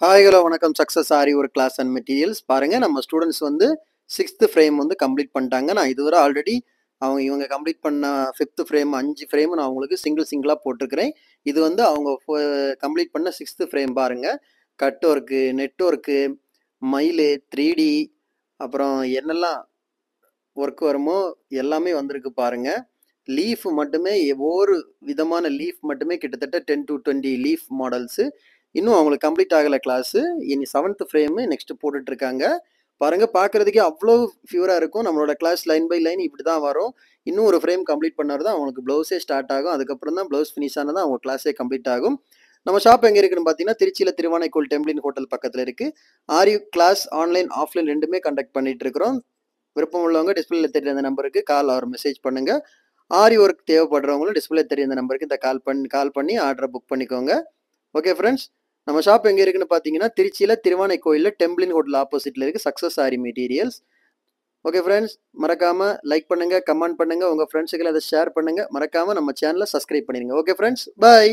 Hi hello வணக்கம். Success ஆரி ஒரு class and materials பாருங்க. நம்ம ஸ்டூடெண்ட்ஸ் வந்து 6th ஃப்ரேம் வந்து கம்ப்ளீட் பண்ணிட்டாங்க. நான் இதுவரை ஆல்ரெடி இவங்க கம்ப்ளீட் பண்ண 5th ஃப்ரேம் 5 ஃப்ரேம் நான் உங்களுக்கு சிங்கிளா போட்டிருக்கிறேன். இது வந்து அவங்க கம்ப்ளீட் பண்ண 6th ஃப்ரேம் பாருங்க. கட் ஒர்க்கு, நெட் ஒர்க்கு, மயிலு, 3D, அப்புறம் என்னெல்லாம் ஒர்க் வருமோ எல்லாமே வந்திருக்கு பாருங்க. லீஃப் மட்டுமே ஒவ்வொரு விதமான லீஃப் மட்டுமே கிட்டத்தட்ட 10 to 20 லீஃப் மாடல்ஸு இன்னும் அவங்களுக்கு கம்ப்ளீட் ஆகலை கிளாஸு. இனி 7th ஃப்ரேமு நெக்ஸ்ட் போட்டுட்ருக்காங்க பாருங்க. பார்க்குறதுக்கே அவ்வளோ ஃபியூராக இருக்கும். நம்மளோட கிளாஸ் லைன் பை லைன் இப்படி தான் வரும். இன்னும் ஒரு ஃப்ரேம் கம்ப்ளீட் பண்ணாரு தான் அவங்களுக்கு ப்ளவுஸே ஸ்டார்ட் ஆகும். அதுக்கப்புறம் தான் ப்ளவுஸ் ஃபினிஷ் ஆனால் தான் அவங்க கிளாஸே கம்ப்ளீட் ஆகும். நம்ம ஷாப் எங்கே இருக்குன்னு பார்த்தீங்கன்னா, திருச்சியில் திருவானைக்கோல் டெம்பிளின் ஹோட்டல் பக்கத்தில் இருக்குது. ஆரி கிளாஸ் ஆன்லைன் ஆஃப்லைன் ரெண்டுமே கண்டக்ட் பண்ணிட்டு இருக்கிறோம். விருப்பம் உள்ளவங்க டிஸ்பிளேல தெரியுற அந்த நம்பருக்கு கால் ஆர் மெசேஜ் பண்ணுங்க. ஆரி ஒர்க் தேவைப்படுறவங்களும் டிஸ்பிளே தெரியுற இந்த நம்பருக்கு இந்த கால் பண்ணி ஆர்டரை புக் பண்ணிக்கோங்க. ஓகே ஃப்ரெண்ட்ஸ், நம்ம ஷாப் எங்கே இருக்குன்னு பார்த்தீங்கன்னா, திருச்சியில் திருவானைக்கோயிலில் டெம்பிளின் ஹோட்டல் ஆப்போசிட்டில் இருக்குது சக்ஸஸ் ஆரி மெட்டீரியல்ஸ். ஓகே ஃப்ரெண்ட்ஸ், மறக்காமல் லைக் பண்ணுங்கள், கமெண்ட் பண்ணுங்கள், உங்கள் ஃப்ரெண்ட்ஸுக்கு அதை ஷேர் பண்ணுங்கள். மறக்காமல் நம்ம சேனலை சப்ஸ்கிரைப் பண்ணிடுங்க. ஓகே ஃப்ரெண்ட்ஸ், பாய்.